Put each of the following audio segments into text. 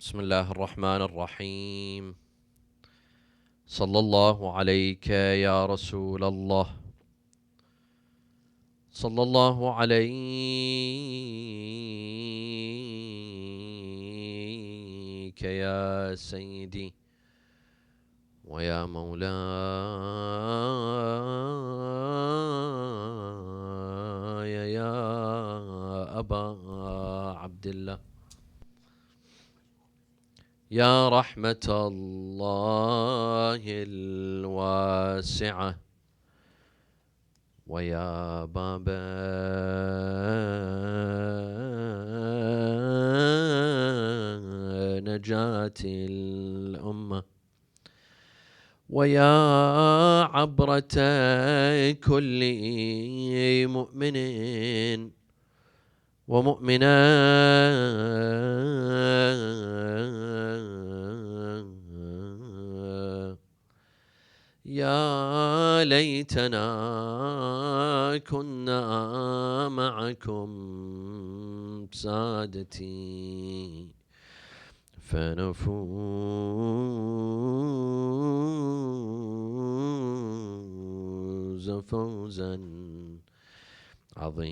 بسم الله الرحمن الرحيم. صلى الله عليك يا رسول الله. صلى الله عليك يا سيدي ويا مولاي يا أبا عبد الله. يا رحمة الله الواسعة ويا باب نجاة الأمة ويا عبرة كل مؤمن ومؤمنة يا ليتنا كنا معكم سادتي فنفوز فوزا عظيما.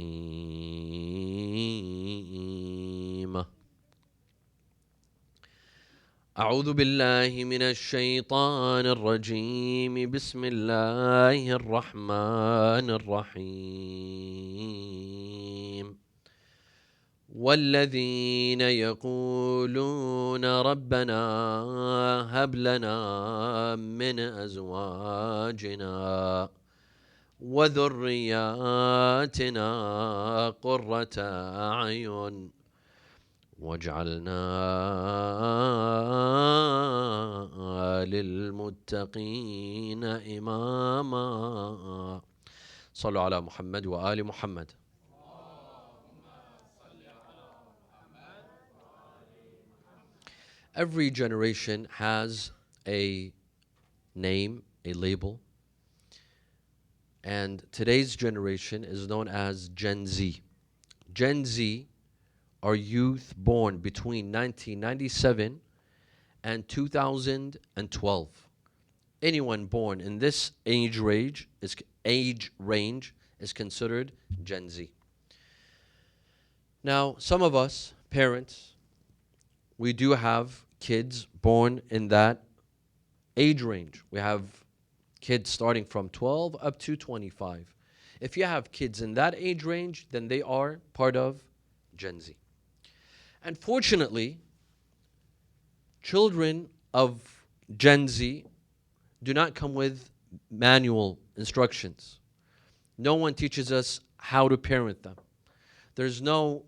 أعوذ بالله من الشيطان الرجيم. بسم الله الرحمن الرحيم. والذين يقولون ربنا هب لنا من أزواجنا وذرياتنا قرة أعين واجعلنا للمتقين إماما. صلوا على محمد وآل محمد. Every generation has a name, a label, and today's generation is known as Gen Z. Gen Z are youth born between 1997 and 2012. Anyone born in this age range is considered Gen Z. Now, some of us, parents, we do have kids born in that age range. We have kids starting from 12 up to 25. If you have kids in that age range, then they are part of Gen Z. Unfortunately, children of Gen Z do not come with manual instructions. No one teaches us how to parent them. There's no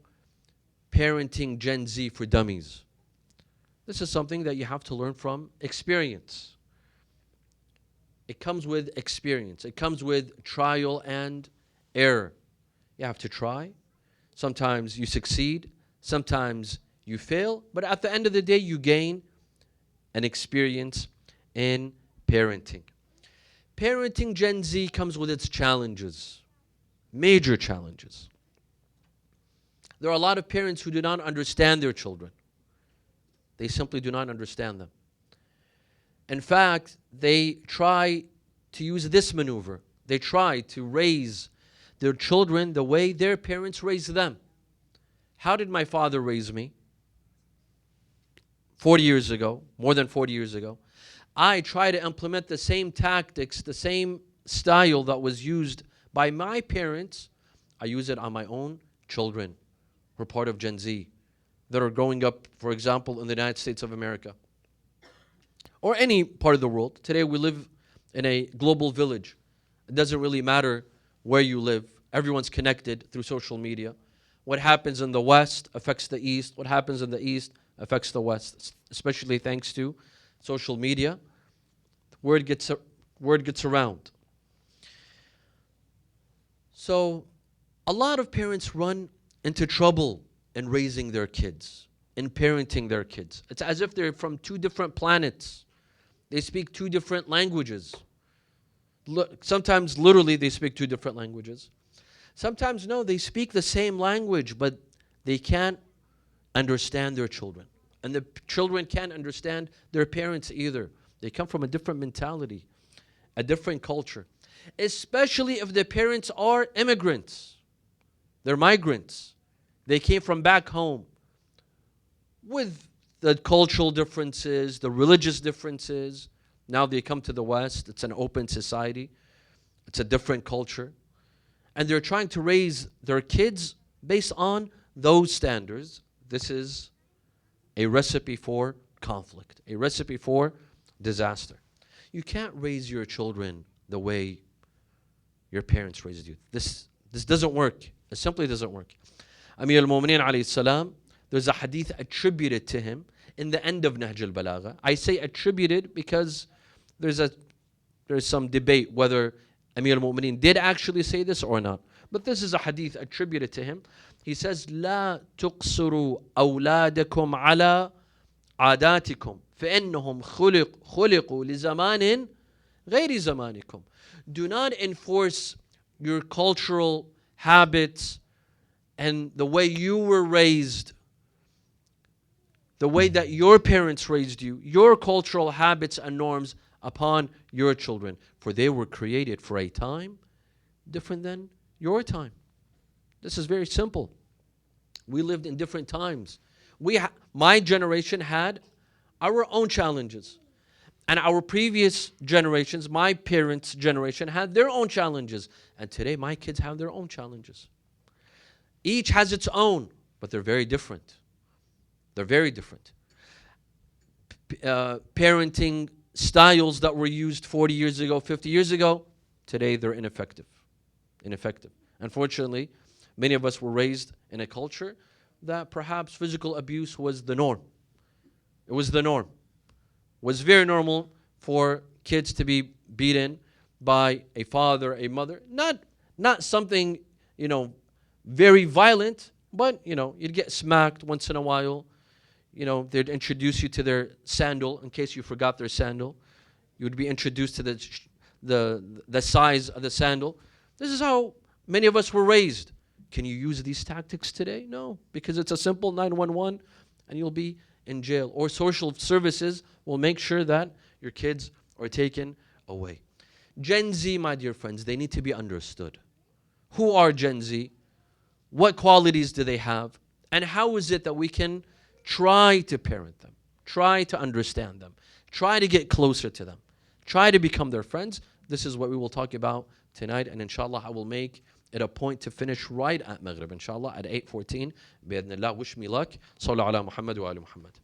parenting Gen Z for dummies. This is something that you have to learn from experience. It comes with experience. It comes with trial and error. You have to try. Sometimes you succeed. Sometimes you fail. But at the end of the day, you gain an experience in parenting. Parenting Gen Z comes with its challenges, major challenges. There are a lot of parents who do not understand their children. They simply do not understand them. In fact, they try to use this maneuver. They try to raise their children the way their parents raised them. How did my father raise me? 40 years ago, more than 40 years ago. I try to implement the same tactics, the same style that was used by my parents. I use it on my own children who are part of Gen Z that are growing up, for example, in the United States of America or any part of the world. Today we live in a global village. It doesn't really matter where you live. Everyone's connected through social media. What happens in the West affects the East. What happens in the East affects the West, especially thanks to social media. Word gets around. So a lot of parents run into trouble in raising their kids, in parenting their kids. It's as if they're from two different planets. They speak two different languages. Sometimes literally they speak two different languages. Sometimes no, they speak the same language, but they can't understand their children. And the children can't understand their parents either. They come from a different mentality, a different culture. Especially if the parents are immigrants. They're migrants. They came from back home with the cultural differences, the religious differences. Now they come to the West. It's an open society. It's a different culture. And they're trying to raise their kids based on those standards. This is a recipe for conflict, a recipe for disaster. You can't raise your children the way your parents raised you. This doesn't work. It simply doesn't work. Amir al-Mu'mineen alayhi salam, there's a hadith attributed to him in the end of Nahj al-Balagha. I say attributed because there's some debate whether Amir al-Mu'mineen did actually say this or not. But this is a hadith attributed to him. He says, لا تقصروا أولادكم على عاداتكم فإنهم خلقوا لزمان غير زمانكم. Do not enforce your cultural habits and the way you were raised, the way that your parents raised you, your cultural habits and norms upon your children. For they were created for a time different than your time. This is very simple. We lived in different times. My generation had our own challenges. And our previous generations, my parents' generation, had their own challenges. And today my kids have their own challenges. Each has its own, but they're very different. They're very different. Parenting styles that were used 40 years ago, 50 years ago, today they're ineffective. Unfortunately, many of us were raised in a culture that perhaps physical abuse was the norm. It was the norm. It was very normal for kids to be beaten by a father, a mother. Not something, very violent, but, you'd get smacked once in a while. They'd introduce you to their sandal in case you forgot their sandal. You would be introduced to the size of the sandal. This is how many of us were raised. Can you use these tactics today? No, because it's a simple 911 and you'll be in jail. Or social services will make sure that your kids are taken away. Gen Z, my dear friends, they need to be understood. Who are Gen Z? What qualities do they have? And how is it that we can try to parent them, try to understand them, try to get closer to them, try to become their friends? This is what we will talk about tonight, and inshallah I will make it a point to finish right at Maghrib, inshallah, at 8:14. Bi'idhnillah, wish me luck. Sallu ala Muhammad wa ali Muhammad.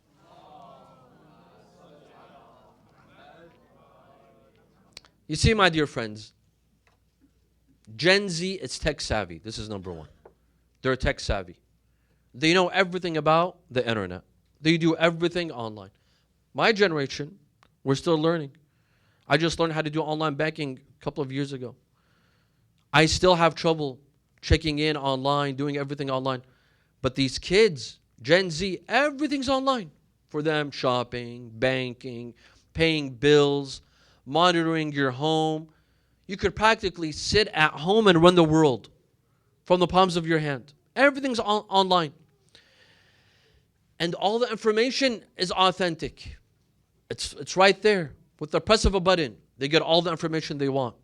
You see, my dear friends, Gen Z is tech savvy. This is number one. They're tech savvy. They know everything about the internet. They do everything online. My generation, we're still learning. I just learned how to do online banking a couple of years ago. I still have trouble checking in online, doing everything online. But these kids, Gen Z, everything's online. For them, shopping, banking, paying bills, monitoring your home. You could practically sit at home and run the world from the palms of your hand. Everything's online. And all the information is authentic. It's right there. With the press of a button, they get all the information they want.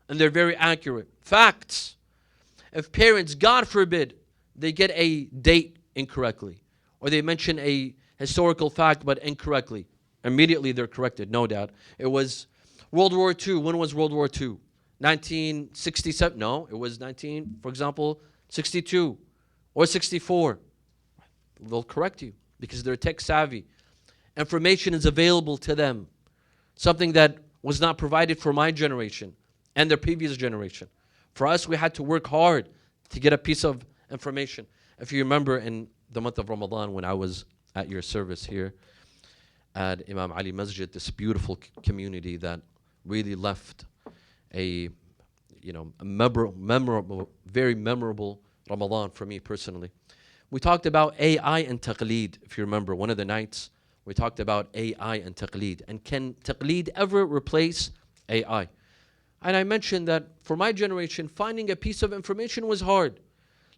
And they're very accurate. Facts. If parents, God forbid, they get a date incorrectly, or they mention a historical fact but incorrectly, immediately they're corrected, no doubt. It was World War II. When was World War II? 1967? No, it was for example, 62 or 64. They'll correct you because they're tech savvy. Information is available to them. Something that was not provided for my generation and the previous generation. For us, we had to work hard to get a piece of information. If you remember in the month of Ramadan when I was at your service here at Imam Ali Masjid, this beautiful community that really left a memorable, very memorable Ramadan for me personally. We talked about AI and taqleed. If you remember, one of the nights we talked about AI and taqleed. And can taqleed ever replace AI? And I mentioned that for my generation, finding a piece of information was hard.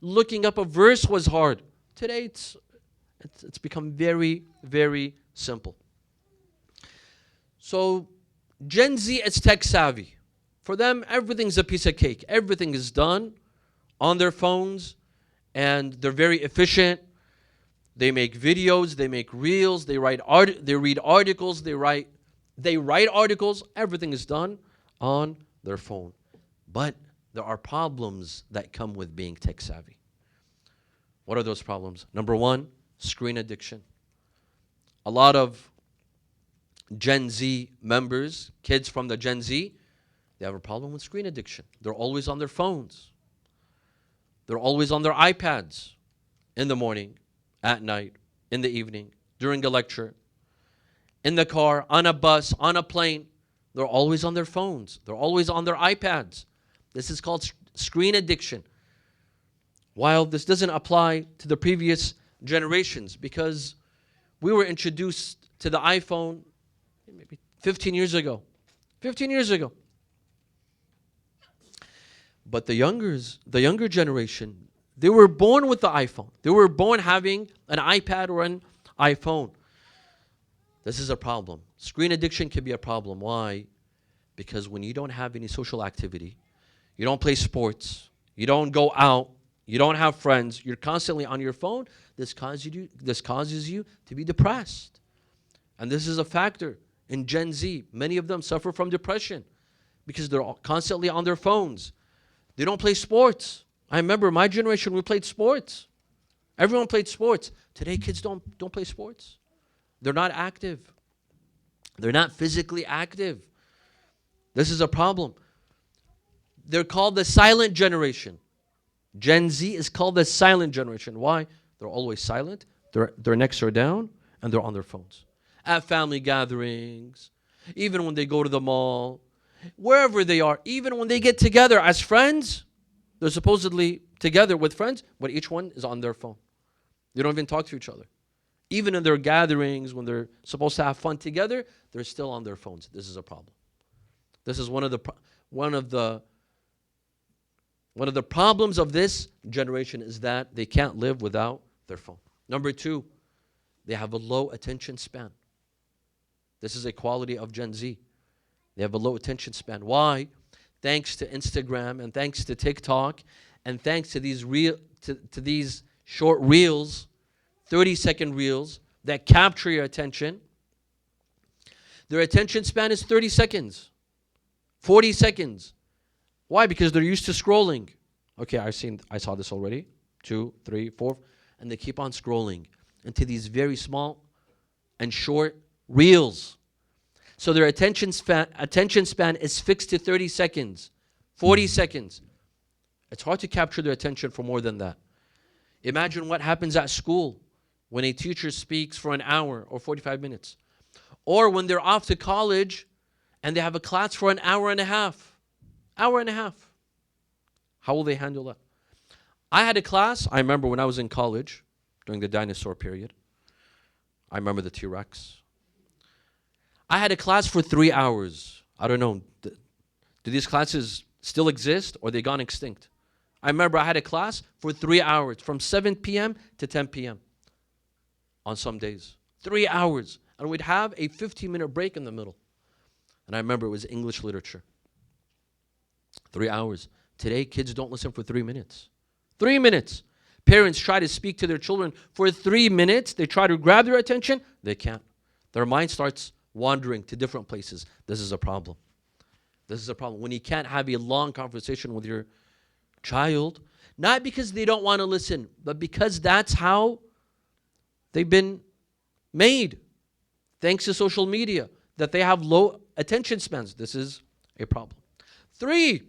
Looking up a verse was hard. Today, It's become very, very simple. So Gen Z is tech savvy. For them, everything's a piece of cake. Everything is done on their phones, and they're very efficient. They make videos, they make reels, they read articles, they write articles. Everything is done on their phone. But there are problems that come with being tech savvy. What are those problems? Number one, screen addiction. A lot of Gen Z members, kids from the Gen Z, they have a problem with screen addiction. They're always on their phones. They're always on their iPads in the morning, at night, in the evening, during a lecture, in the car, on a bus, on a plane. They're always on their phones. They're always on their iPads. This is called screen addiction. While this doesn't apply to the previous generations, because we were introduced to the iPhone maybe 15 years ago. 15 years ago. But the younger generation, they were born with the iPhone. They were born having an iPad or an iPhone. This is a problem. Screen addiction can be a problem. Why? Because when you don't have any social activity, you don't play sports, you don't go out, you don't have friends, you're constantly on your phone, this causes you to be depressed. And this is a factor in Gen Z. Many of them suffer from depression because they're constantly on their phones. They don't play sports. I remember my generation, we played sports. Everyone played sports. Today, kids don't play sports. They're not active. They're not physically active. This is a problem. They're called the silent generation. Gen Z is called the silent generation. Why? They're always silent. Their necks are down, and they're on their phones. At family gatherings, even when they go to the mall, wherever they are, even when they get together as friends, they're supposedly together with friends, but each one is on their phone. They don't even talk to each other. Even in their gatherings, when they're supposed to have fun together, they're still on their phones. This is a problem. This is one of the problems of this generation, is that they can't live without their phone. Number two, they have a low attention span. This is a quality of Gen Z. They have a low attention span. Why? Thanks to Instagram and thanks to TikTok and thanks to these short reels, 30-second reels that capture your attention. Their attention span is 30 seconds, 40 seconds. Why? Because they're used to scrolling. Okay, I saw this already. 2, 3, 4. And they keep on scrolling into these very small and short reels. So their attention span is fixed to 30 seconds, 40 seconds. It's hard to capture their attention for more than that. Imagine what happens at school when a teacher speaks for an hour or 45 minutes. Or when they're off to college and they have a class for an hour and a half. Hour and a half. How will they handle that? I had a class, I remember when I was in college, during the dinosaur period. I remember the T-Rex. I had a class for 3 hours. I don't know, do these classes still exist or they gone extinct? I remember I had a class for 3 hours, from 7 p.m. to 10 p.m. on some days. 3 hours. And we'd have a 15-minute break in the middle. And I remember it was English literature. 3 hours. Today, kids don't listen for 3 minutes. 3 minutes. Parents try to speak to their children for 3 minutes. They try to grab their attention. They can't. Their mind starts wandering to different places. This is a problem. This is a problem. When you can't have a long conversation with your child, not because they don't want to listen, but because that's how they've been made, thanks to social media, that they have low attention spans. This is a problem. 3,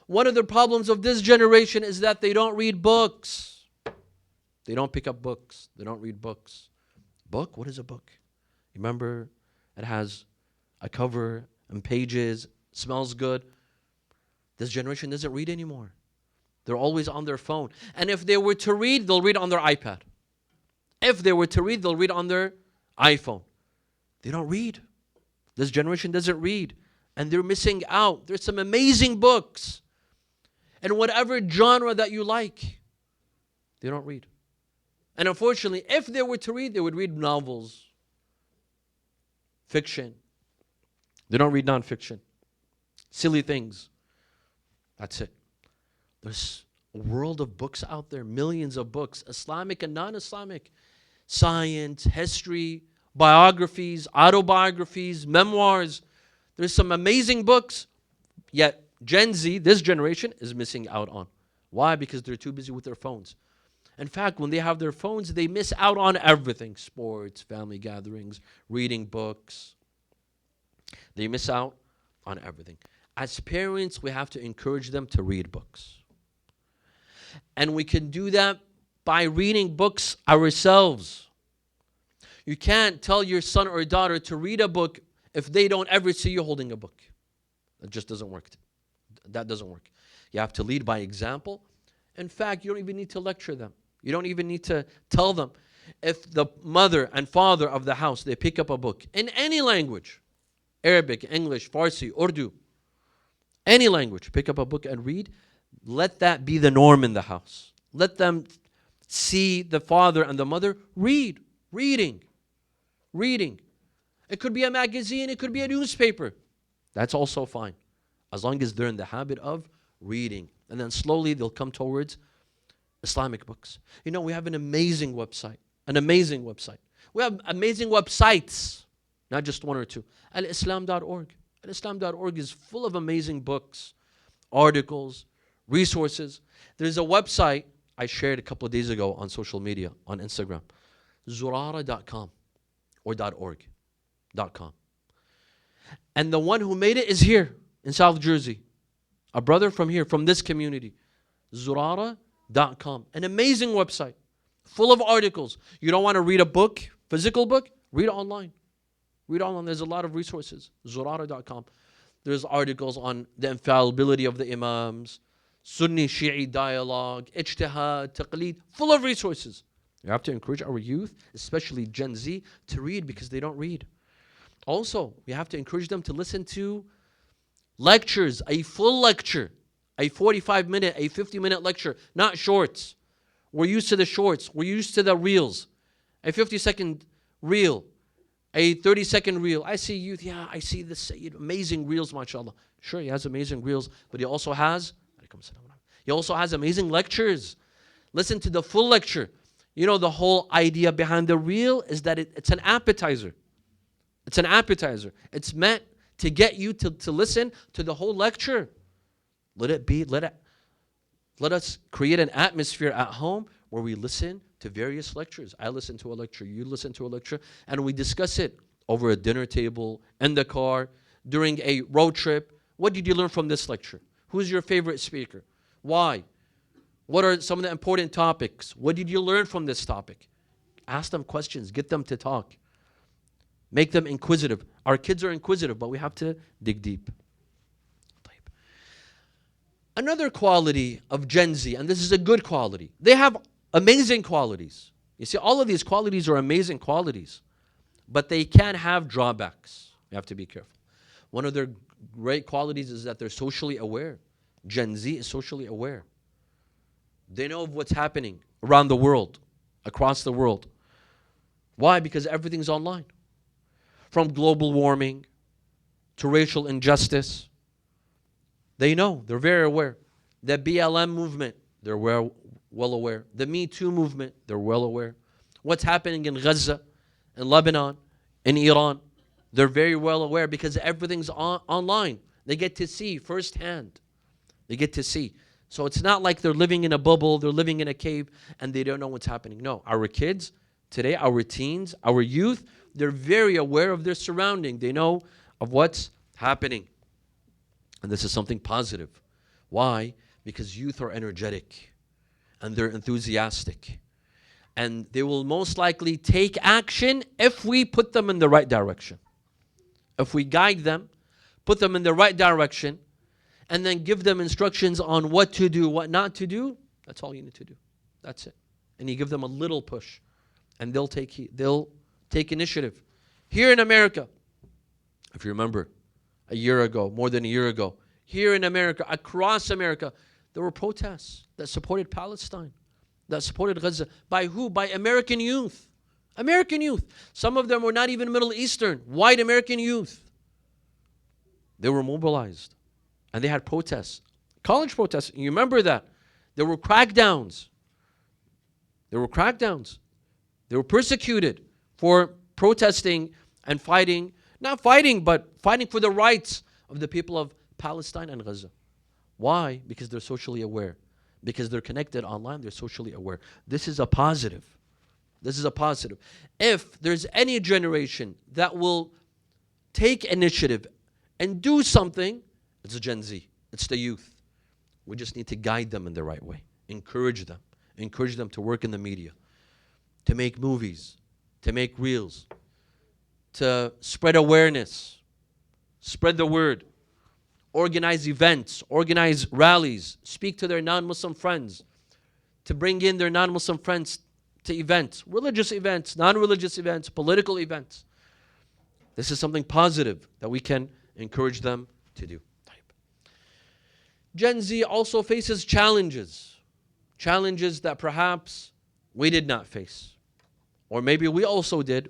one of the problems of this generation is that they don't read books. They don't pick up books. They don't read books. Book? What is a book? You remember, it has a cover and pages, smells good. This generation doesn't read anymore. They're always on their phone. And if they were to read, they'll read on their iPad. If they were to read, they'll read on their iPhone. They don't read. This generation doesn't read. And they're missing out. There's some amazing books. And whatever genre that you like, they don't read. And unfortunately, if they were to read, they would read novels, fiction. They don't read nonfiction. Silly things. That's it. There's a world of books out there, millions of books, Islamic and non-Islamic. Science, history, biographies, autobiographies, memoirs. There's some amazing books, yet Gen Z, this generation, is missing out on. Why? Because they're too busy with their phones. In fact, when they have their phones, they miss out on everything. Sports, family gatherings, reading books. They miss out on everything. As parents, we have to encourage them to read books. And we can do that by reading books ourselves. You can't tell your son or daughter to read a book if they don't ever see you holding a book. That just doesn't work. That doesn't work. You have to lead by example. In fact, you don't even need to lecture them. You don't even need to tell them. If the mother and father of the house, they pick up a book in any language, Arabic, English, Farsi, Urdu, any language, pick up a book and read, let that be the norm in the house. Let them see the father and the mother reading. It could be a magazine, it could be a newspaper. That's also fine, as long as they're in the habit of reading. And then slowly they'll come towards Islamic books. You know, we have an amazing website. We have amazing websites, not just one or two. Alislam.org. Alislam.org is full of amazing books, articles, resources. There's a website I shared a couple of days ago on social media, on Instagram. Zurara.com or .org.com. And the one who made it is here in South Jersey. A brother from here, from this community. Zurara.com. An amazing website, full of articles. You don't want to read a book, physical book? Read it online. There's a lot of resources. Zurara.com. There's articles on the infallibility of the Imams, Sunni Shi'i dialogue, ijtihad, taqleed, full of resources. You have to encourage our youth, especially Gen Z, to read because they don't read. Also, we have to encourage them to listen to lectures, a full lecture, a 45-minute, a 50-minute lecture, not shorts. We're used to the shorts. We're used to the reels. A 50-second reel, a 30-second reel. I see youth, I see this amazing reels, mashallah. Sure, he has amazing reels, but he also has amazing lectures. Listen to the full lecture. You know, the whole idea behind the reel is that it's an appetizer. It's an appetizer. It's meant to get you to listen to the whole lecture. Let us create an atmosphere at home where we listen to various lectures. I listen to a lecture, you listen to a lecture, and we discuss it over a dinner table, in the car, during a road trip. What did you learn from this lecture? Who's your favorite speaker? Why? What are some of the important topics? What did you learn from this topic? Ask them questions. Get them to talk. Make them inquisitive. Our kids are inquisitive, but we have to dig deep. Another quality of Gen Z, and this is a good quality. They have amazing qualities. You see, all of these qualities are amazing qualities, but they can have drawbacks. You have to be careful. One of their great qualities is that they're socially aware. Gen Z is socially aware. They know of what's happening around the world, across the world. Why? Because everything's online. From global warming to racial injustice. They know, they're very aware. The BLM movement, they're well aware. The Me Too movement, they're well aware. What's happening in Gaza, in Lebanon, in Iran, they're very well aware because everything's online. They get to see firsthand. They get to see. So it's not like they're living in a bubble, they're living in a cave, and they don't know what's happening. No, our kids today, our teens, our youth, they're very aware of their surrounding. They know of what's happening. And this is something positive. Why? Because youth are energetic and they're enthusiastic. And they will most likely take action if we put them in the right direction. If we guide them, put them in the right direction, and then give them instructions on what to do, what not to do, that's all you need to do. That's it. And you give them a little push, and they'll take initiative. Here in America, if you remember, a year ago, more than a year ago, here in America, across America, there were protests that supported Palestine. that supported Gaza. By who? By American youth. American youth. Some of them were not even Middle Eastern, white American youth. They were mobilized and they had protests, college protests. You remember that? There were crackdowns. There were crackdowns. They were persecuted for protesting and fighting, not fighting, but fighting for the rights of the people of Palestine and Gaza. Why? Because they're socially aware. Because they're connected online, they're socially aware. This is a positive. This is a positive. If there's any generation that will take initiative and do something, it's Gen Z. It's the youth. We just need to guide them in the right way. Encourage them. Encourage them to work in the media, to make movies, to make reels, to spread awareness, spread the word, organize events, organize rallies, speak to their non-Muslim friends, to bring in their non-Muslim friends to events, religious events, non-religious events, political events. This is something positive that we can encourage them to do. Gen Z also faces challenges that perhaps we did not face. Or maybe we also did,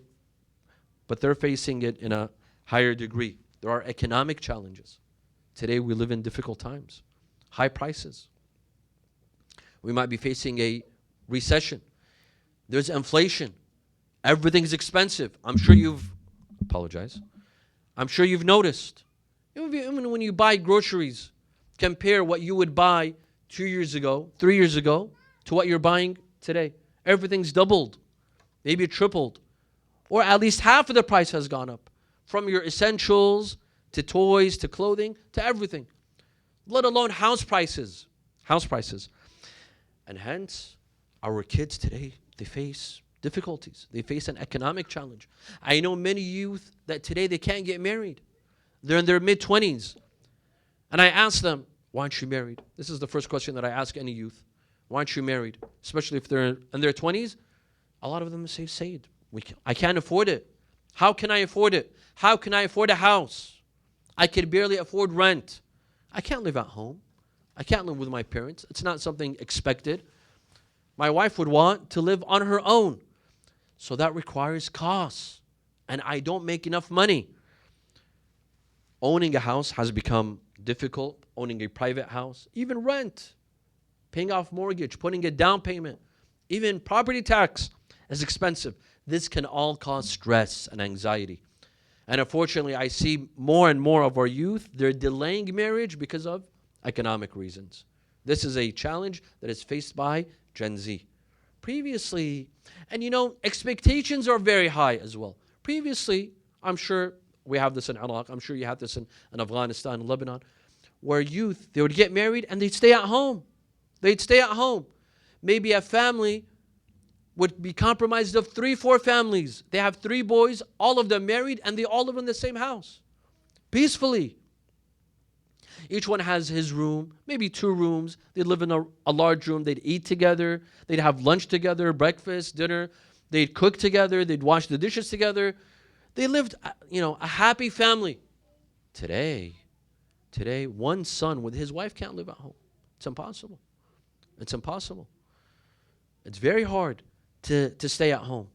but they're facing it in a higher degree. There are economic challenges. Today we live in difficult times, high prices. We might be facing a recession. There's inflation. Everything's expensive. I'm sure you've noticed. Even when you buy groceries, compare what you would buy 2 years ago, 3 years ago, to what you're buying today. Everything's doubled, maybe tripled, or at least half of the price has gone up. From your essentials, to toys, to clothing, to everything. Let alone house prices. And hence, our kids today, they face difficulties. They face an economic challenge. I know many youth that today they can't get married. They're in their mid-20s. And I ask them, why aren't you married? This is the first question that I ask any youth. Why aren't you married? Especially if they're in their 20s. A lot of them say, Sayyid, I can't afford it. How can I afford it? How can I afford a house? I can barely afford rent. I can't live at home. I can't live with my parents. It's not something expected. My wife would want to live on her own. So that requires costs. And I don't make enough money. Owning a house has become difficult. Owning a private house, even rent, paying off mortgage, putting a down payment, even property tax is expensive. This can all cause stress and anxiety. And unfortunately, I see more and more of our youth, they're delaying marriage because of economic reasons. This is a challenge that is faced by Gen Z. Previously, and expectations are very high as well. Previously, I'm sure we have this in Iraq, I'm sure you have this in Afghanistan and Lebanon, where youth, they would get married and they'd stay at home. Maybe a family would be compromised of 3-4 families. They have 3 boys, all of them married, and they all live in the same house, peacefully. Each one has his room, maybe 2 rooms. They'd live in a large room. They'd eat together. They'd have lunch together, breakfast, dinner. They'd cook together. They'd wash the dishes together. They lived, a happy family. Today, one son with his wife can't live at home. It's impossible. It's very hard to stay at home.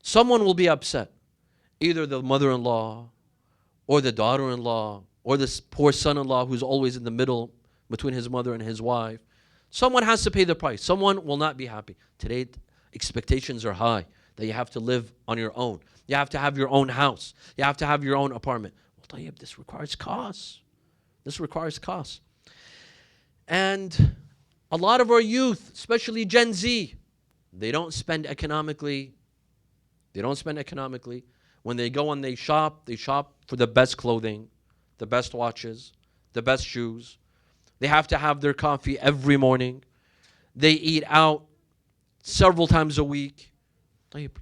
Someone will be upset. Either the mother-in-law or the daughter-in-law or this poor son-in-law who's always in the middle between his mother and his wife. Someone has to pay the price. Someone will not be happy. Today, expectations are high that you have to live on your own. You have to have your own house. You have to have your own apartment. Well, this requires costs. And a lot of our youth, especially Gen Z, they don't spend economically. When they go and they shop for the best clothing, the best watches, the best shoes. They have to have their coffee every morning. They eat out several times a week.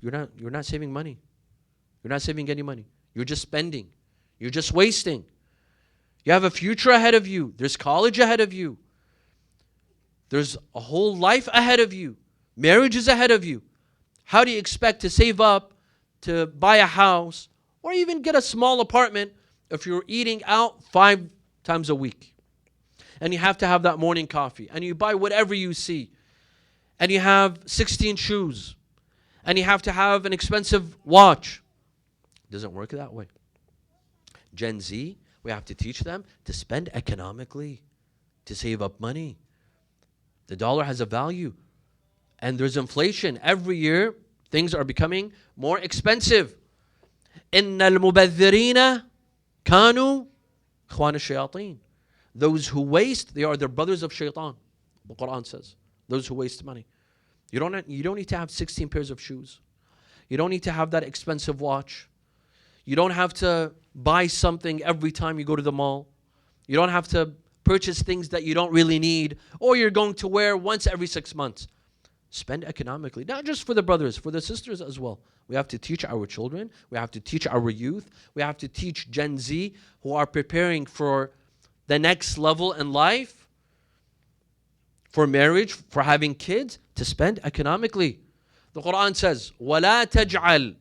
You're not saving money. You're not saving any money. You're just spending. You're just wasting. You have a future ahead of you. There's college ahead of you. There's a whole life ahead of you. Marriage is ahead of you. How do you expect to save up to buy a house or even get a small apartment if you're eating out 5 times a week? And you have to have that morning coffee. And you buy whatever you see. and you have 16 shoes, and you have to have an expensive watch. It doesn't work that way. Gen Z, we have to teach them to spend economically, to save up money. The dollar has a value, and there's inflation. Every year, things are becoming more expensive. إِنَّ الْمُبَذِّرِينَ كَانُوا إِخْوَانَ الشَّيَاطِينَ. Those who waste, they are the brothers of shaitan. The Quran says, those who waste money. You don't need to have 16 pairs of shoes. You don't need to have that expensive watch. You don't have to buy something every time you go to the mall. You don't have to purchase things that you don't really need, or you're going to wear once every 6 months. Spend economically, not just for the brothers, for the sisters as well. We have to teach our children. We have to teach our youth. We have to teach Gen Z who are preparing for the next level in life, for marriage, for having kids, to spend economically. The Quran says, وَلَا تَجْعَلْ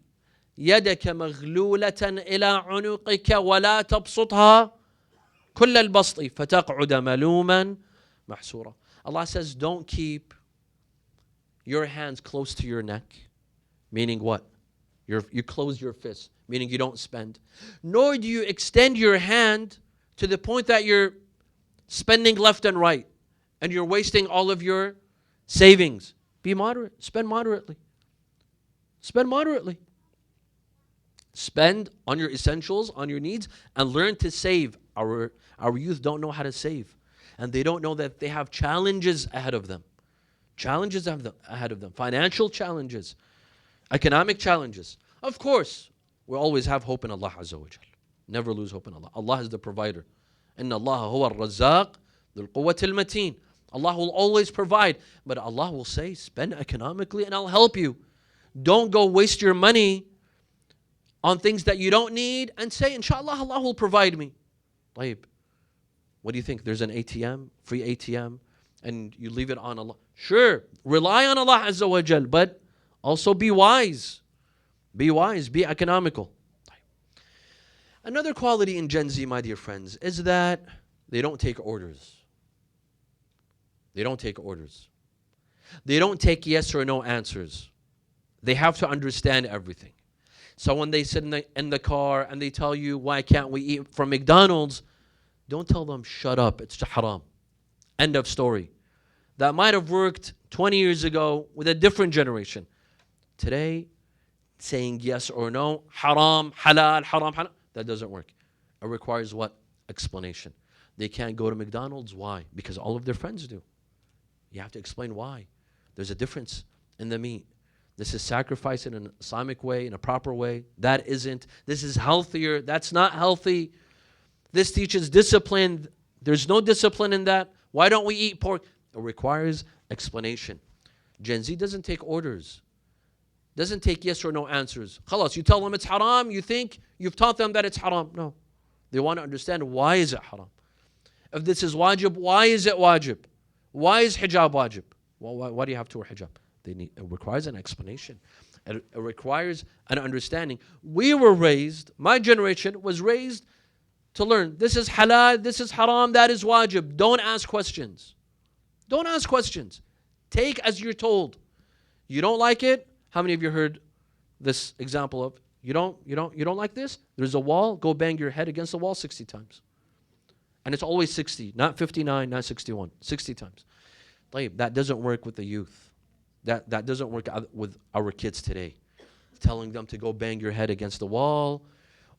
يَدَكَ مَغْلُولَةً إِلَىٰ عُنُقِكَ وَلَا تَبْسُطْهَا كُلَّ الْبَسْطِ فَتَقْعُدَ مَلُومًا مَحْسُورًا. Allah says, don't keep your hands close to your neck. Meaning what? You close your fists, meaning you don't spend. Nor do you extend your hand to the point that you're spending left and right, and you're wasting all of your savings. Be moderate. Spend moderately. Spend moderately. Spend on your essentials, on your needs, and learn to save. Our youth don't know how to save. And they don't know that they have challenges ahead of them. Challenges ahead of them. Financial challenges. Economic challenges. Of course, we always have hope in Allah Azza wa Jal. Never lose hope in Allah. Allah is the provider. Inna Allah huwa al-razzaq dhul quwwati al-mateen. Allah will always provide. But Allah will say, spend economically and I'll help you. Don't go waste your money on things that you don't need and say, inshallah, Allah will provide me. Tayyib. What do you think? There's an ATM, free ATM, and you leave it on Allah. Sure, rely on Allah Azza wa Jal, but also be wise. Be wise, be economical. Another quality in Gen Z, my dear friends, is that they don't take orders. They don't take orders. They don't take yes or no answers. They have to understand everything. So when they sit in the car and they tell you, why can't we eat from McDonald's? Don't tell them, shut up, it's haram. End of story. That might have worked 20 years ago with a different generation. Today, saying yes or no, haram, halal, haram, halal, that doesn't work. It requires what? Explanation. They can't go to McDonald's. Why? Because all of their friends do. You have to explain why. There's a difference in the meat. This is sacrificed in an Islamic way, in a proper way. That isn't. This is healthier. That's not healthy. This teaches discipline. There's no discipline in that. Why don't we eat pork? It requires explanation. Gen Z doesn't take orders. Doesn't take yes or no answers. Khalas, you tell them it's haram, you think you've taught them that it's haram. No. They want to understand, why is it haram? If this is wajib, why is it wajib? Why is hijab wajib? Well, why do you have to wear hijab? It requires an explanation. It requires an understanding. We were raised, my generation was raised to learn, this is halal, this is haram, that is wajib. Don't ask questions. Don't ask questions. Take as you're told. You don't like it? How many of you heard this example of, you don't like this? There's a wall, go bang your head against the wall 60 times. And it's always 60, not 59, not 61, 60 times. That doesn't work with the youth. That doesn't work with our kids today. Telling them to go bang your head against the wall,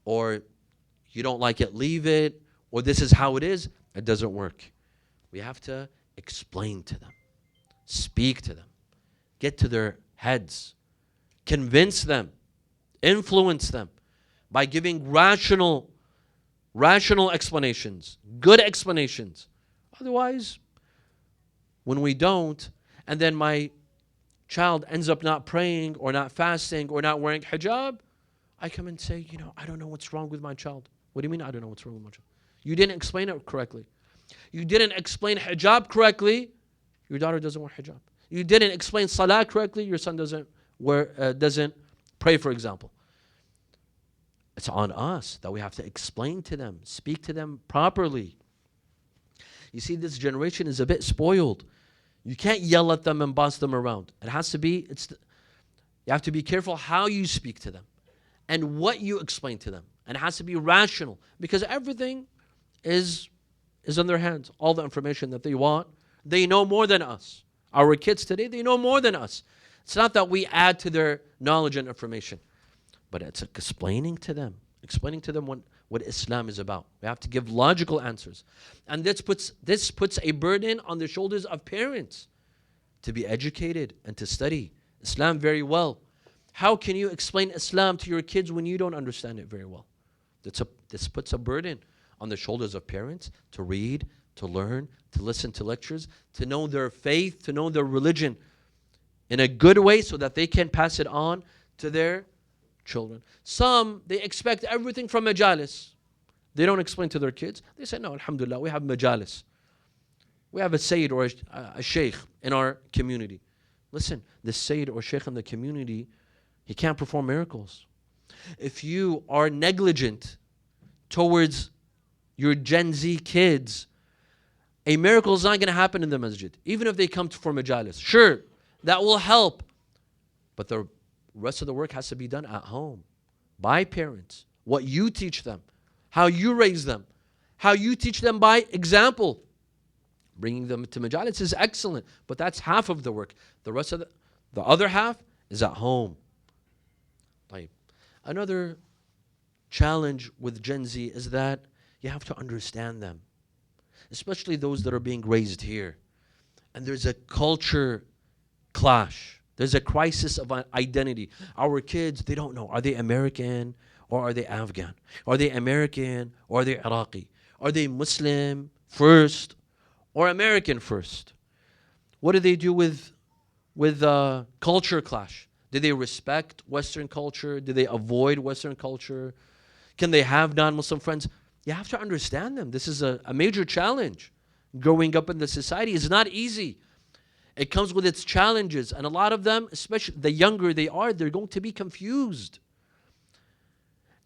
or you don't like it, leave it, or this is how it is. It doesn't work. We have to explain to them, speak to them, get to their heads, convince them, influence them by giving rational explanations, good explanations. Otherwise, when we don't, and then my child ends up not praying or not fasting or not wearing hijab, I come and say, I don't know what's wrong with my child. What do you mean I don't know what's wrong with my child? You didn't explain it correctly. You didn't explain hijab correctly. Your daughter doesn't wear hijab. You didn't explain salah correctly. Your son doesn't pray, for example. It's on us that we have to explain to them, speak to them properly. You see, this generation is a bit spoiled. You can't yell at them and boss them around. It has to be, you have to be careful how you speak to them and what you explain to them. And it has to be rational because everything is in their hands. All the information that they want, they know more than us. Our kids today, they know more than us. It's not that we add to their knowledge and information, but it's explaining to them what Islam is about. We have to give logical answers. And this puts a burden on the shoulders of parents to be educated and to study Islam very well. How can you explain Islam to your kids when you don't understand it very well? This puts a burden on the shoulders of parents to read, to learn, to listen to lectures, to know their faith, to know their religion in a good way so that they can pass it on to their children. Some, they expect everything from majalis. They don't explain to their kids. They say, no, alhamdulillah, we have majalis. We have a sayyid or a sheikh in our community. Listen, the sayyid or sheikh in the community, he can't perform miracles. If you are negligent towards your Gen Z kids, a miracle is not going to happen in the masjid, even if they come for majalis. Sure, that will help, but the rest of the work has to be done at home by parents. What you teach them, how you raise them, how you teach them by example. Bringing them to majalis is excellent, but that's half of the work. The rest of the other half is at home. Another challenge with Gen Z is that you have to understand them, especially those that are being raised here. And there's a culture clash. There's a crisis of identity. Our kids, they don't know. Are they American or are they Afghan? Are they American or are they Iraqi? Are they Muslim first or American first? What do they do with culture clash? Do they respect Western culture? Do they avoid Western culture? Can they have non-Muslim friends? You have to understand them. This is a major challenge. Growing up in the society is not easy. It comes with its challenges. And a lot of them, especially the younger they are, they're going to be confused.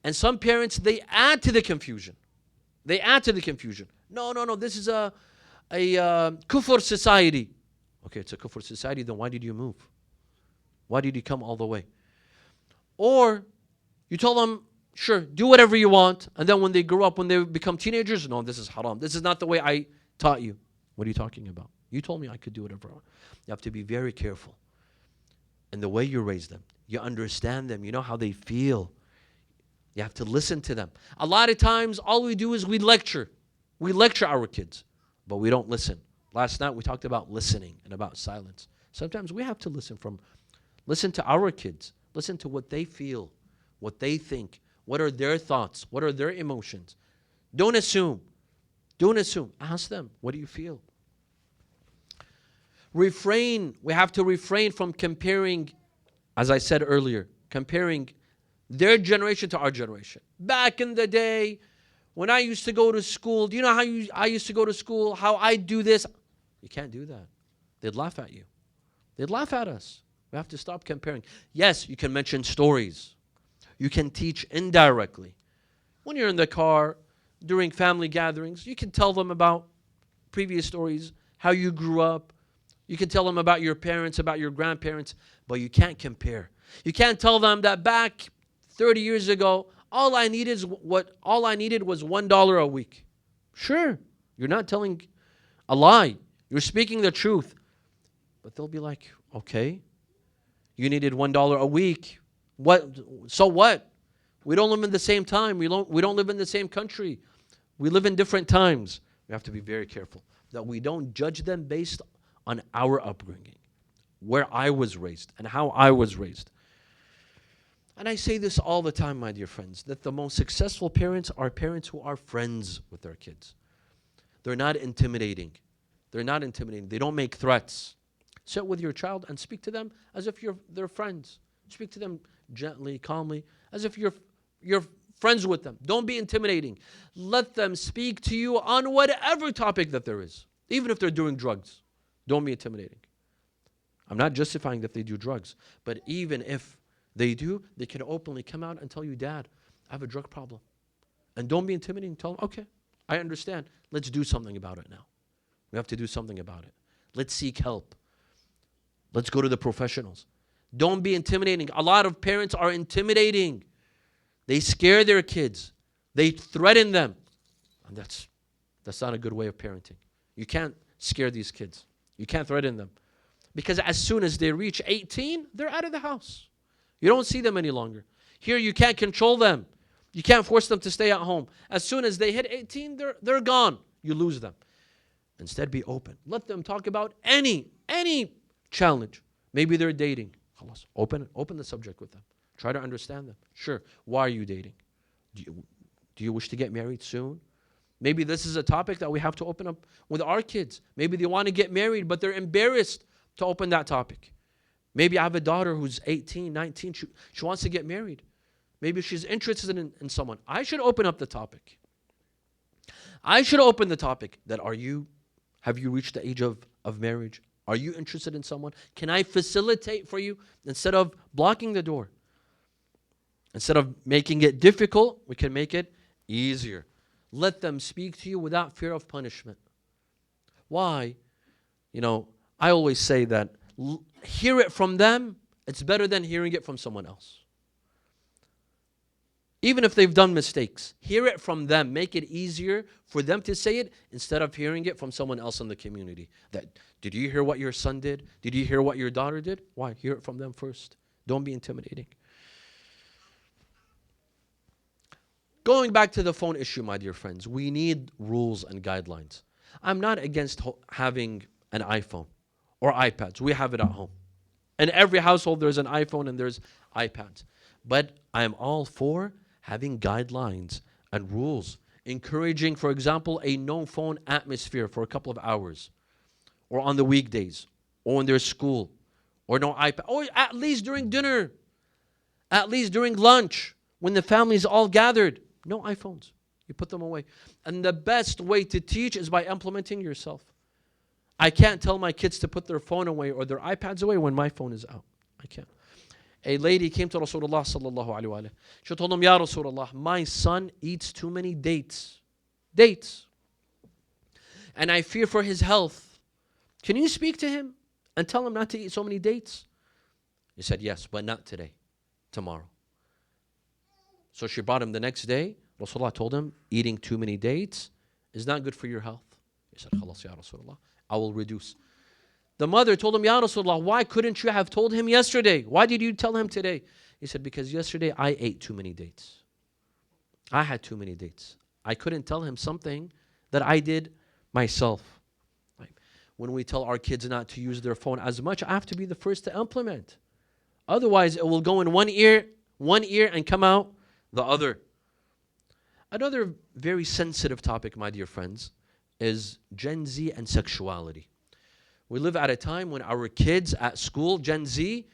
And some parents, they add to the confusion. They add to the confusion. No, this is a kufr society. Okay, it's a kufr society, then why did you move? Why did you come all the way? Or you tell them, sure, do whatever you want. And then when they grow up, when they become teenagers, no, this is haram. This is not the way I taught you. What are you talking about? You told me I could do whatever I want. You have to be very careful in the way you raise them. You understand them. You know how they feel. You have to listen to them. A lot of times, all we do is we lecture. We lecture our kids, but we don't listen. Last night, we talked about listening and about silence. Sometimes we have to listen to our kids. Listen to what they feel, what they think. What are their thoughts? What are their emotions? Don't assume. Don't assume. Ask them, what do you feel? Refrain. We have to refrain from comparing, as I said earlier, comparing their generation to our generation. Back in the day, when I used to go to school, do you know how I used to go to school, how I do this? You can't do that. They'd laugh at you. They'd laugh at us. We have to stop comparing. Yes, you can mention stories. You can teach indirectly. When you're in the car, during family gatherings, you can tell them about previous stories, how you grew up. You can tell them about your parents, about your grandparents, but you can't compare. You can't tell them that back 30 years ago, all I needed was $1 a week. Sure, you're not telling a lie. You're speaking the truth. But they'll be like, okay, you needed $1 a week. What? So what? We don't live in the same time. We don't live in the same country. We live in different times. We have to be very careful that we don't judge them based on our upbringing, where I was raised and how I was raised. And I say this all the time, my dear friends, that the most successful parents are parents who are friends with their kids. They're not intimidating. They're not intimidating. They don't make threats. Sit with your child and speak to them as if they're friends. Speak to them gently, calmly, as if you're friends with them. Don't be intimidating. Let them speak to you on whatever topic that there is, even if they're doing drugs. Don't be intimidating. I'm not justifying that they do drugs, but even if they do, they can openly come out and tell you, Dad, I have a drug problem. And don't be intimidating. Tell them, okay, I understand. Let's do something about it now. We have to do something about it. Let's seek help. Let's go to the professionals. Don't be intimidating. A lot of parents are intimidating. They scare their kids. They threaten them. And that's not a good way of parenting. You can't scare these kids. You can't threaten them. Because as soon as they reach 18, they're out of the house. You don't see them any longer. Here, you can't control them. You can't force them to stay at home. As soon as they hit 18, they're gone. You lose them. Instead, be open. Let them talk about any challenge. Maybe they're dating. Open the subject with them. Try to understand them. Sure. Why are you dating? Do you wish to get married soon? Maybe this is a topic that we have to open up with our kids. Maybe they want to get married, but they're embarrassed to open that topic. Maybe I have a daughter who's 18, 19. She wants to get married. Maybe she's interested in someone. I should open up the topic. I should open the topic that have you reached the age of marriage? Are you interested in someone? Can I facilitate for you instead of blocking the door? Instead of making it difficult, we can make it easier. Let them speak to you without fear of punishment. Why? I always say that hear it from them, it's better than hearing it from someone else. Even if they've done mistakes, hear it from them. Make it easier for them to say it instead of hearing it from someone else in the community. Did you hear what your son did? Did you hear what your daughter did? Why? Hear it from them first. Don't be intimidating. Going back to the phone issue, my dear friends, we need rules and guidelines. I'm not against having an iPhone or iPads. We have it at home. In every household, there's an iPhone and there's iPads. But I'm all for having guidelines and rules, encouraging, for example, a no-phone atmosphere for a couple of hours, or on the weekdays, or when there's school, or no iPad, or at least during dinner, at least during lunch, when the family's all gathered. No iPhones. You put them away. And the best way to teach is by implementing yourself. I can't tell my kids to put their phone away or their iPads away when my phone is out. I can't. A lady came to Rasulullah sallallahu alaihi wasallam. She told him, Ya Rasulullah, my son eats too many dates. Dates. And I fear for his health. Can you speak to him and tell him not to eat so many dates? He said, yes, but not today. Tomorrow. So she brought him the next day. Rasulullah told him, eating too many dates is not good for your health. He said, Khalas ya Rasulullah, I will reduce. The mother told him, Ya Rasulullah, why couldn't you have told him yesterday? Why did you tell him today? He said, because yesterday I ate too many dates. I had too many dates. I couldn't tell him something that I did myself. When we tell our kids not to use their phone as much, I have to be the first to implement. Otherwise, it will go in one ear and come out the other. Another very sensitive topic, my dear friends, is Gen Z and sexuality. We live at a time when our kids at school, Gen Z,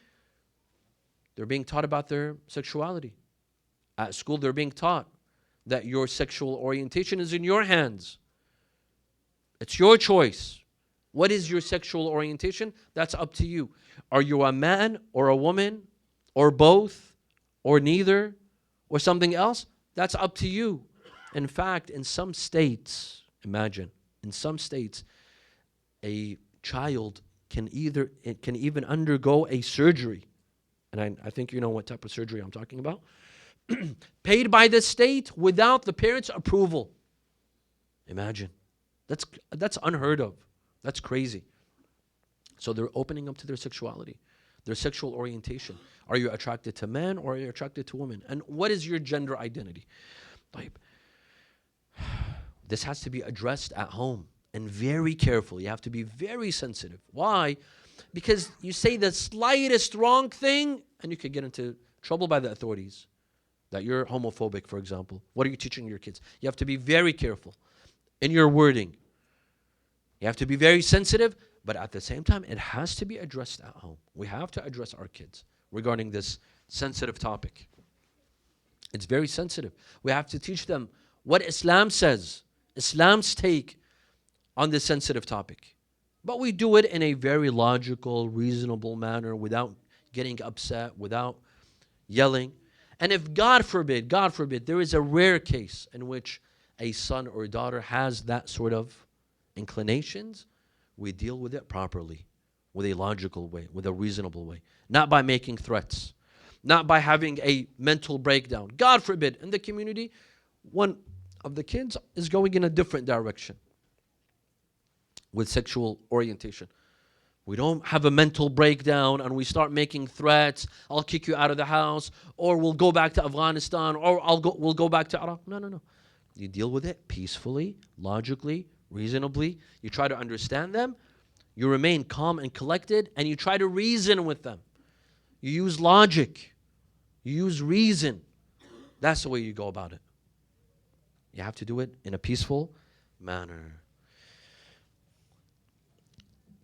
they're being taught about their sexuality. At school, they're being taught that your sexual orientation is in your hands. It's your choice. What is your sexual orientation? That's up to you. Are you a man or a woman or both or neither or something else? That's up to you. In fact, in some states, imagine, in some states, a child can even undergo a surgery. And I think you know what type of surgery I'm talking about. Paid by the state without the parents' approval. Imagine. That's unheard of. That's crazy. So they're opening up to their sexuality, their sexual orientation. Are you attracted to men or are you attracted to women? And what is your gender identity? This has to be addressed at home and very careful. You have to be very sensitive. Why? Because you say the slightest wrong thing and you could get into trouble by the authorities. That you're homophobic, for example. What are you teaching your kids? You have to be very careful in your wording. You have to be very sensitive, but at the same time, it has to be addressed at home. We have to address our kids regarding this sensitive topic. It's very sensitive. We have to teach them what Islam says, Islam's take on this sensitive topic. But we do it in a very logical, reasonable manner without getting upset, without yelling. And if God forbid, there is a rare case in which a son or daughter has that sort of inclinations, we deal with it properly, with a logical way, with a reasonable way, not by making threats, not by having a mental breakdown. God forbid, in the community, one of the kids is going in a different direction with sexual orientation. We don't have a mental breakdown and we start making threats. I'll kick you out of the house, or we'll go back to Afghanistan, or we'll go back to Iraq. No, no, no. You deal with it peacefully, logically, reasonably. You try to understand them. You remain calm and collected, and you try to reason with them. You use logic. You use reason. That's the way you go about it. You have to do it in a peaceful manner.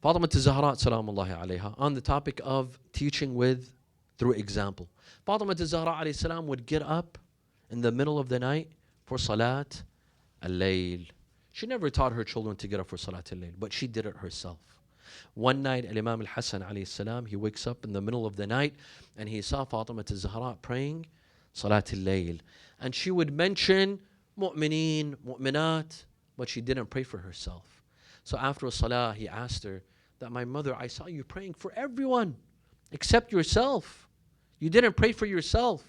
Fatima Zahra, salamullahi alayha, on the topic of teaching through example. Fatima Zahra alayhi salam would get up in the middle of the night for Salat al-Layl. She never taught her children to get up for Salat al-Layl, but she did it herself. One night, Imam al-Hassan alayhi salam, he wakes up in the middle of the night and he saw Fatima Zahra praying Salat al-Layl. And she would mention mu'mineen, mu'minat, but she didn't pray for herself. So after Salah, he asked her that, my mother, I saw you praying for everyone except yourself. You didn't pray for yourself.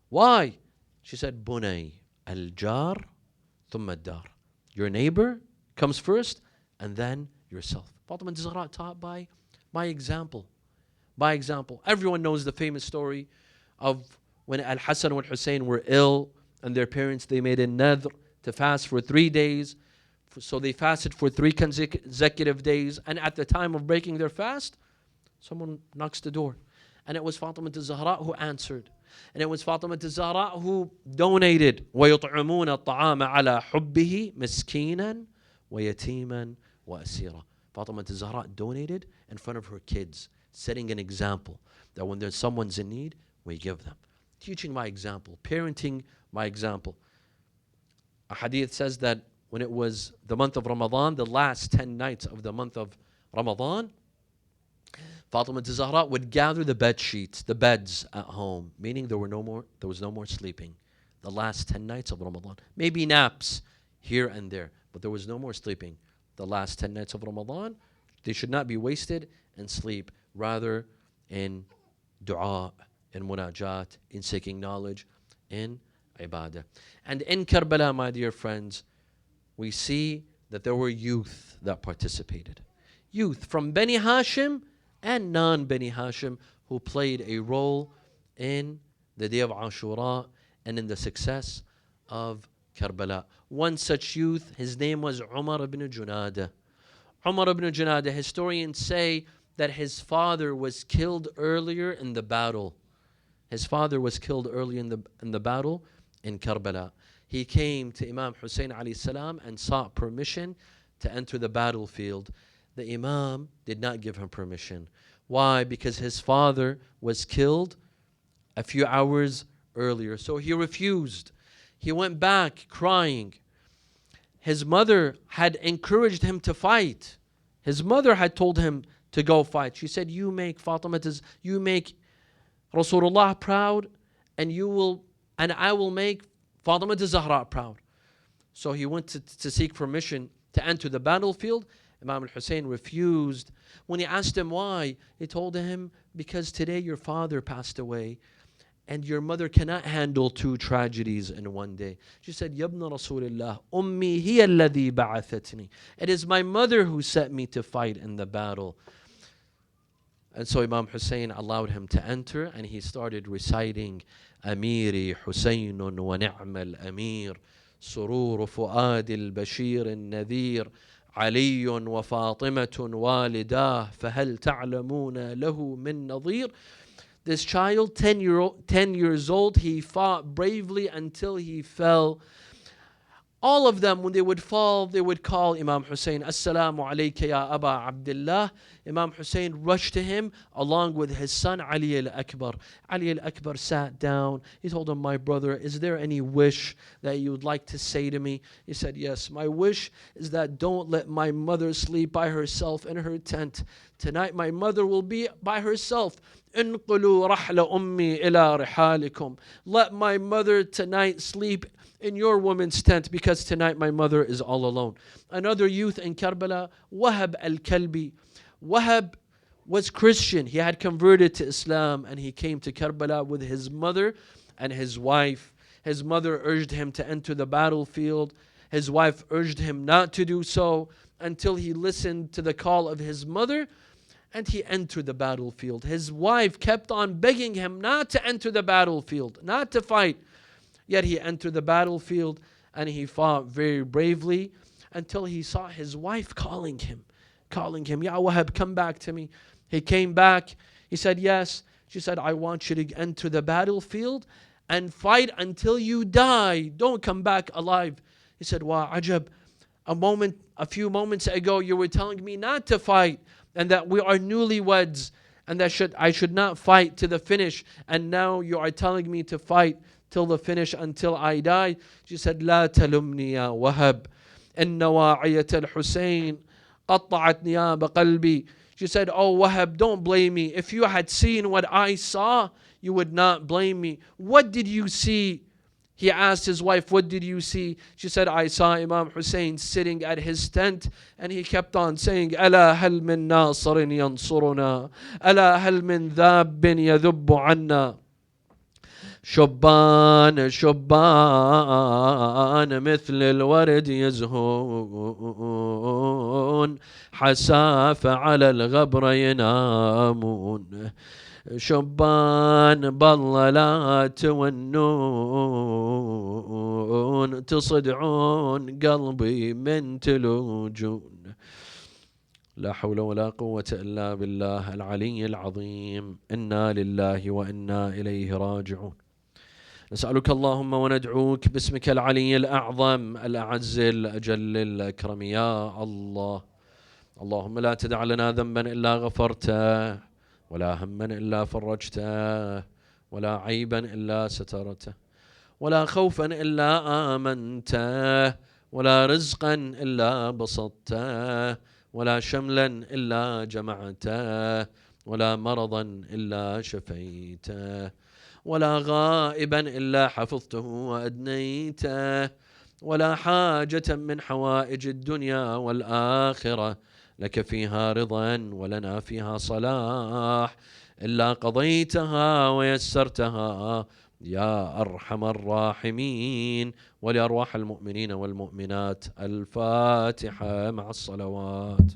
Why? She said, Bunay al-jar thumma ad-dar. Your neighbor comes first and then yourself. Fatima Zahra taught by example. By example. Everyone knows the famous story of when Al-Hassan and Hussein were ill and their parents, they made a nadr to fast for 3 days. So they fasted for 3 consecutive days. And at the time of breaking their fast, someone knocks the door. And it was Fatima Zahra who answered. And it was Fatima Zahra who donated. وَيُطْعِمُونَ الطَّعَامَ عَلَى حُبِّهِ مِسْكِينًا وَيَتِيمًا وَأَسِيرًا. Fatima Zahra donated in front of her kids, setting an example that when there's someone's in need, we give them. Teaching by example, parenting by example. A hadith says that when it was the month of Ramadan, the last 10 nights of the month of Ramadan, Fatima Zahra would gather the bed sheets, the beds at home, meaning there was no more sleeping. The last 10 nights of Ramadan. Maybe naps here and there, but there was no more sleeping. The last 10 nights of Ramadan, they should not be wasted in sleep, rather in dua, in munajat, in seeking knowledge, in ibadah. And in Karbala, my dear friends, we see that there were youth that participated. Youth from Bani Hashim and non-Bani Hashim who played a role in the day of Ashura and in the success of Karbala. One such youth, his name was Umar ibn Junada. Umar ibn Junada, historians say that his father was killed earlier in the battle. His father was killed early in the battle in Karbala. He came to Imam Hussein alayhi salam and sought permission to enter the battlefield. The Imam did not give him permission. Why? Because his father was killed a few hours earlier. So he refused. He went back crying. His mother had encouraged him to fight. His mother had told him to go fight. She said, you make Rasulullah proud, and I will make Fatima Zahra proud. So he went to seek permission to enter the battlefield. Imam al-Hussein refused. When he asked him why, he told him, because today your father passed away and your mother cannot handle 2 tragedies in one day. She said, Yabna Rasulullah, Ummi hiya alladhi ba'athatni. It is my mother who sent me to fight in the battle. And so Imam Hussein allowed him to enter, and he started reciting, Amiri Husaynun wa ni'mal amir, surur fu'ad al-bashir al-nadhir, علي وفاطمة والداه فهل تعلمون له من نظير. This child, 10 years old, he fought bravely until he fell. All of them, when they would fall, they would call Imam Hussein, Assalamu alayka ya Aba Abdullah. Imam Hussein rushed to him along with his son Ali al-Akbar. Ali al-Akbar sat down. He told him, my brother, is there any wish that you would like to say to me? He said, yes, my wish is that don't let my mother sleep by herself in her tent. Tonight my mother will be by herself. انقلوا رحل أمي إلى رحالكم. Let my mother tonight sleep in your woman's tent, because tonight my mother is all alone. Another youth in Karbala, Wahab al-Kalbi. Wahab was Christian. He had converted to Islam and he came to Karbala with his mother and his wife. His mother urged him to enter the battlefield. His wife urged him not to do so until he listened to the call of his mother and he entered the battlefield. His wife kept on begging him not to enter the battlefield, not to fight. Yet he entered the battlefield and he fought very bravely until he saw his wife calling him, Ya Wahab, come back to me. He came back. He said, yes. She said, I want you to enter the battlefield and fight until you die. Don't come back alive. He said, Wa ajab, a few moments ago you were telling me not to fight and that we are newlyweds and that I should not fight to the finish, and now you are telling me to fight till the finish until I die. She said, لا تلمني يا وهب إن واعية الحسين قطعت نياب قلبي. She said, oh Wahab, don't blame me. If you had seen what I saw, you would not blame me. What did you see? He asked his wife, what did you see? She said, I saw Imam Hussein sitting at his tent, and he kept on saying, ألا هل من ناصر ينصرنا ألا هل من ذاب يذب عنا شبان شبان مثل الورد يزهون حساف على الغبر ينامون شبان بالله لا تونون تصدعون قلبي من تلوجون. لا حول ولا قوة إلا بالله العلي العظيم. إنا لله وإنا إليه راجعون. نسألك اللهم وندعوك باسمك العلي الأعظم الأعز الأجل الأكرم يا الله. اللهم لا تدع لنا ذنبا إلا غفرته، ولا هما إلا فرجته، ولا عيبا إلا سترته، ولا خوفا إلا آمنته، ولا رزقا إلا بسطته، ولا شملا إلا جمعته، ولا مرضا إلا شفيته، ولا غائبا إلا حفظته وأدنيته، ولا حاجة من حوائج الدنيا والآخرة لك فيها رضا ولنا فيها صلاح إلا قضيتها ويسرتها يا أرحم الراحمين. ولأرواح المؤمنين والمؤمنات الفاتحة مع الصلوات.